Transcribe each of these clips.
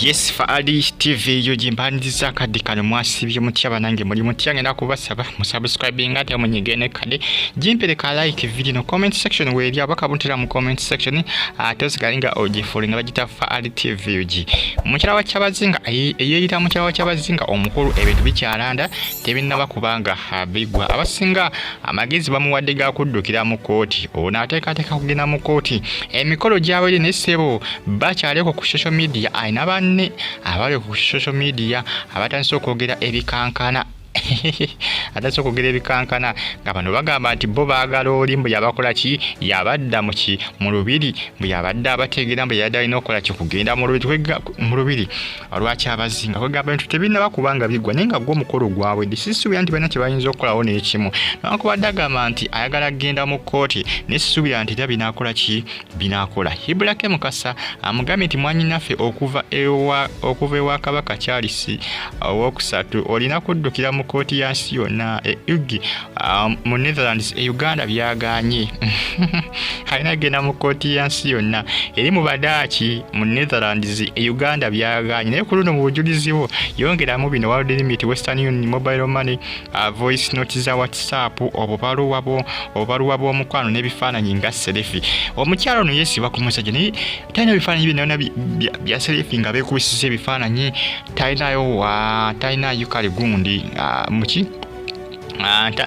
Yes, faali TV yo jimbandiza kadi kano mwasibye mutya banange muri mutya ngenda kubasaba musubscribing ate munyigene kadi jimpeleka like video no comment section weri abakabuntira mu comment section atosigalinga ogifulinga bagita faali TV yoji mukyala wa Kyabazinga eyeyita mukyala wa Kyabazinga omukulu ebintu bikyalanda tebinaba kubanga habigwa abasinga amagezi bamuwadde ga kuddukira mu kooti ona ateekateeka kugenda mu kooti emikolo gyabwe ne ssebo bakyaleko ku social media ayina banne abali ku social media abatandise okwogera ebikankana atandise okwogera ebikankana nga bano bagamba nti bo baagala oli mbu yabakola ki yabadda mu lubiri mbu yabadde abategeera mbu yabadde alina okukola ki kugenda mu lubiri olwa Kyabazinga kwegamba nti tebinaba kubanga bigwa naye nga gwo omukolo gwabwe sisuubira nti balina kye bayinza okukolawo n'ekimu newankubadde agamba nti ayagala kgenda mu kkooti nesisuubira nti era binaakola ki binaakola Ibulake Mukasa amugambye nti mwannyinaffe okuva ewa Kabaka Charles owokusatu olina kuddukira mu kooti yansi yonna Ugi mu Netherlands Uganda byaganye alina genda mu kooti yansi yonna eri mu badaki mu Netherlands Uganda byaganye naye ku luno mu bujulizi bwo yongeramu bino world limit Western Union mobile money voice note za WhatsApp obubaluwa bw'omukwano n'ebifaananyi nga selfie omukyalo ono yesiba ku musajja naye talina ebifaananyi byonna bya selfie nga beekubisiza ebifaananyi talinayo kale gundi muki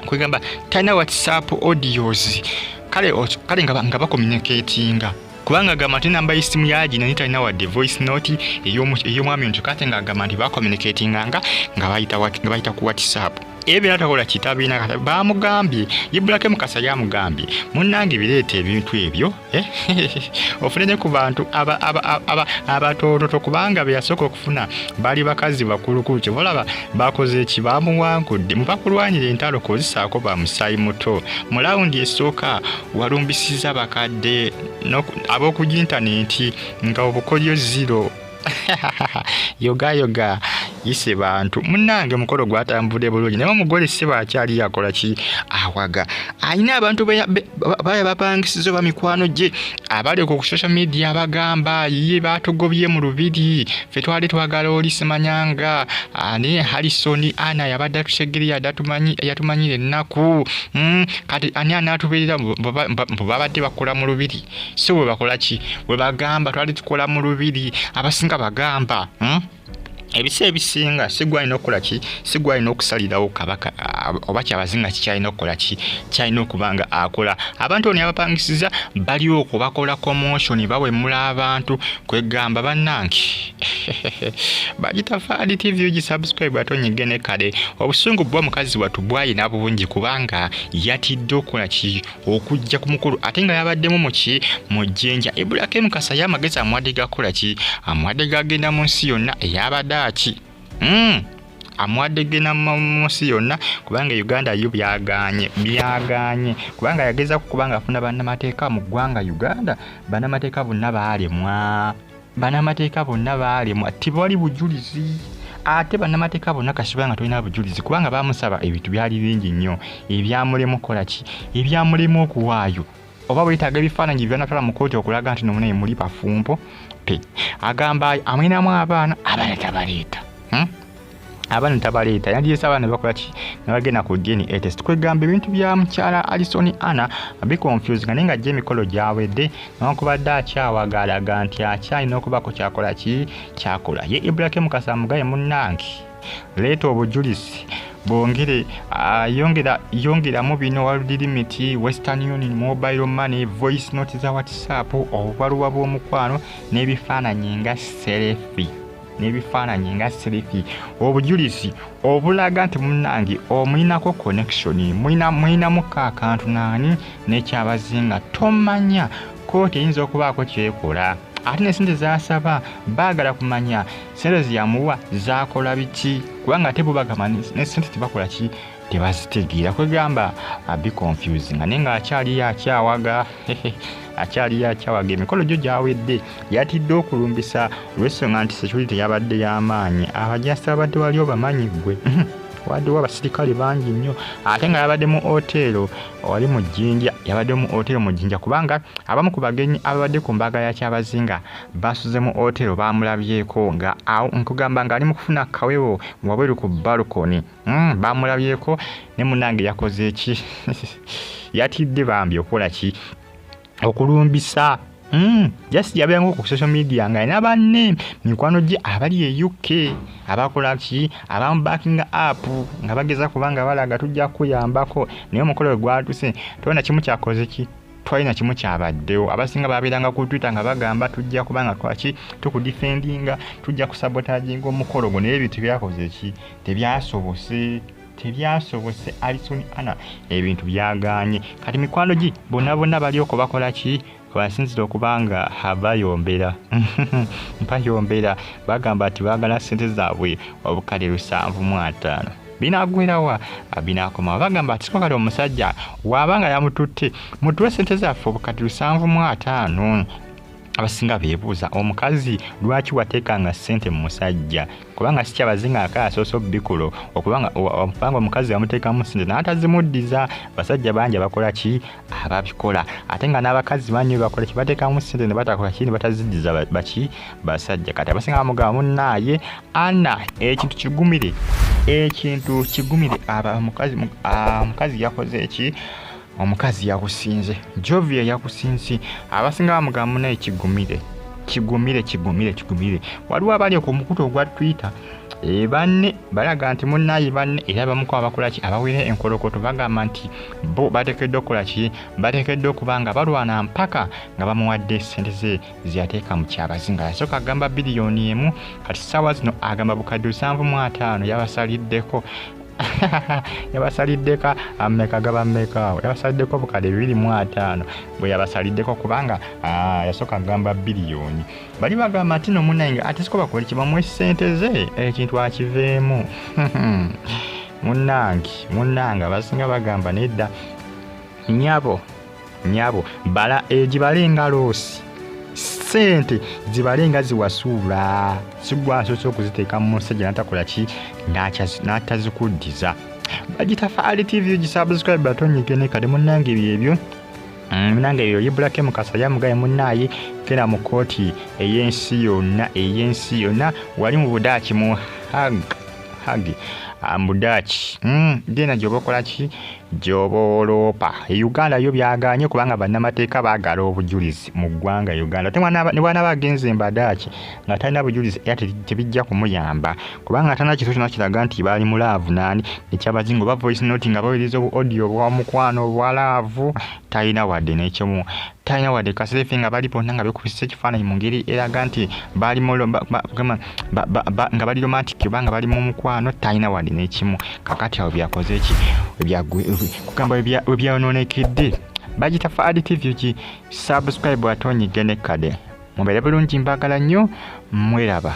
kwegamba talina WhatsApp audios kale nga bakommunicatinga kubanga agamba nti namba y'essimu yagina nitalina wadde voice note ey'omwami onto kate nga agamba nti bakommunicatinganga nga bayita ku WhatsApp ebyo atakola kitabiina kata bamugambye Ibulake Mukasa yamugambye munnange bireeta ebintu ebyo ofunene ku bantu abatoototo kubanga beyasooka okufuna bali bakazi bakulukulu kye balaba bakoze eki bamuwankudde mubakulwanyira entalo kozisaako bamusaayi muto mu lawundi esooka walumbisiza bakadde ab'oku intaneti nga obukolyo 0 yoga yise bantu munnange mukolo gwatambudde bulungi naye omugole seba akyali yakola ki awaga ayina abantu baya bapangisizo bamikwano gye abali ku social media bagamba ye batugobye mu lubiri fe twali twagala oli simanyanga ani Harrison ana yabadde atusegerera yatumanyire ennaku kati ani anatubeerera babadde bakola mu lubiri so we bakola ki we bagamba twali tukola mu lubiri abasinga bagamba ebise ebisinga sigwalina okukola ki sigwalina okusalirawo Kabaka oba Kyabazinga kikyalina okukola ki kyalina okubanga akola abantu oni abapangisiza bali okubakola commotion bawemula abantu kwegamba bannange bagita faali TV ugisubscribe atonyigene kale obusungu bwa mukazi watu bwayina bungi kubanga yatidde okukola ki okujja ku mukulu ate nga yabaddemu muki mujjenja Ibulake Mukasa yamagezi amwadde gakola ki amwadde gagenda mu nsi yonna eyabadde amwadde gena mu nsi yonna kubanga Uganda yo byaganye kubanga yageza kubanga afuna bannamateeka mu ggwanga Uganda bannamateeka bonna baalemwa tibali bujulizi ate bannamateeka bonna kasibanga tolina bujulizi kubanga bamusaba ebintu byali bingi nnyo ebyamulemu kola ki ebyamulemu okuwaayo oba bwetaaga ebifaananyi byanatwala mu kooti okulaga nti nomunaye muli bafumpo pe agamba amwinamu abaana tabaleeta abaana tabaleeta yandiisa abaana bakola ki nabagenda ku DNA test kwegamba ebintu bya mukyala Harrison ana biconfuse nga naye nga ajja emikolo gyawedde newankubadde akyawagalaga nti akyalina okubako kyakola ki kyakola ye Ibulake Mukasa amugaye munnange leeta obujulizi bongere yongeramu bino world limit Western Union mobile money voice note za WhatsApp obubaluwa bw'omukwano n'ebifaananyi nga selfie obujulizi obulaga nti munnange omuyinako connection muyinamu akantu nani n'Ekyabazinga tomanya kooti eyinza okubaako kyekola ate nesente zasaba baagala kumanya sente ziyamuwa zakola biki kubanga ate bubagamba nesente tebakola ki tebazitegeera kwegamba abi confusing naye nga akyawaga emikolo gyo gyawedde yatidde okulumbisa olw'ensonga nti security yabadde y'amaanyi abajasi abadde wali obamanyi gwe waddewo abasirikale bangi nnyo ate nga yabadde mu hotelo wali mu Jjinja yabadde mu hotelo mu Jjinja kubanga abamu ku bagenyi ababadde ku mbaga ya Kyabazinga basuze mu hotelo bamulabyeko nga awo nkugamba nga ali mu kufuna kawewo wabweru ku balkoni bamulabyeko ne munange yakoze eki yatidde bambi okola ki okulumbisa just yabenga ku social media nga ina banne mikwano gye abali e UK abakola ki abamu backing up nga bageza kubanga balaga tujja kuyambako naye omukolo gwatuse tona kimu kyakoze ki twalina kimu kyabaddewo abasinga babeeranga ku Twitter nga bagamba tujja kubanga twaki tukudefendinga tujja kusabotaginga omukolo gwo naye ebintu byakoze ki tebyasobose Alison ana ebintu byaganye kati mikwano gi bonna bali okubakola ki basinzira okubanga abayombera mpayombera bagamba ati baagala ssente zaabwe obukale 750 binagwirawa binakoma bagamba ati sikakale omusajja wabanga yamututte mutuwe ssente zaffe obukale 750 abasinga beebuuza omukazi lwaki wateekanga ssente mu musajja kubanga si Kyabazinga akaasoso bikulo okubanga omukazi yamuteekamu ssente n'atazimuddiza basajja bangi abakola ki ababikola ate nga n'abakazi bangi bakola ki bateekamu ssente ne batakola ki ne bataziddiza baki basajja kati abasinga bamugamba munnaaye ana ekintu kigumire omukazi yakoze eki omukazi yakusinze Jovia yakusinzi abasinga bamugamba naye kigumire waliwo abali ku mukutu ogwa Twitter banne balaga nti munnayi banne era bamuko abakola ki abawire enkolokoto bagamba nti bo bateekeddwa okukola ki bateekeddwa okubanga balwana mpaka nga bamuwadde ssente ze ziyateeka mu Kyabazinga yasooka agamba biliyoni 1 kati ssaawa zino agamba bukadde 750 yabasaliddeko yabasaliddeka ameka gabameka yabasaliddeko bukadde 250 bwe yabasaliddeko kubanga yasooka agamba biliyoni bali bagamba ati no munange ate siko bakola kibamu ssente ze ekintu akiveemu munnange abasinga bagamba nedda nyabo bala egibalenga loosi ssente zibalenga ziwasuula sigwasoose okuziteeka mu musajja natakola ki n'atazikuddiza bagita Faali TV gisubscribe batonyige ne kade munnange ebyo munange ebyo yibulake mukasa yamugaye munnaaye kera mu kooti ey'ensi yonna wali mu budaaki mu hagi Ambudachi gena jobokola ki jobolopa Uganda yo byaganye kubanga bannamateeka baagala obujulizi mu ggwanga Uganda ne bwana bagenze mbadaaki nga talina bujulizi era tebijja kumuyamba kubanga talina kitu kyonna kiraga nti bali mu laavu nani ne Kyabazinga ba voice note nga bawuliriza audio bwa mukwano bwa laavu talina wadde n'ekimu talina wadde kaseefe nga bali bonna nga bekubisa ekifaananyi mu ngeri eraga nti bali nga bali romantic kubanga bali mu mukwano talina wadde n'ekimu kakati awo byakoze ki kugamba ebyayononekedde bagita Faali TV subscribe atonyige ne kade mubeere bulungi mbagala nnyo mweraba.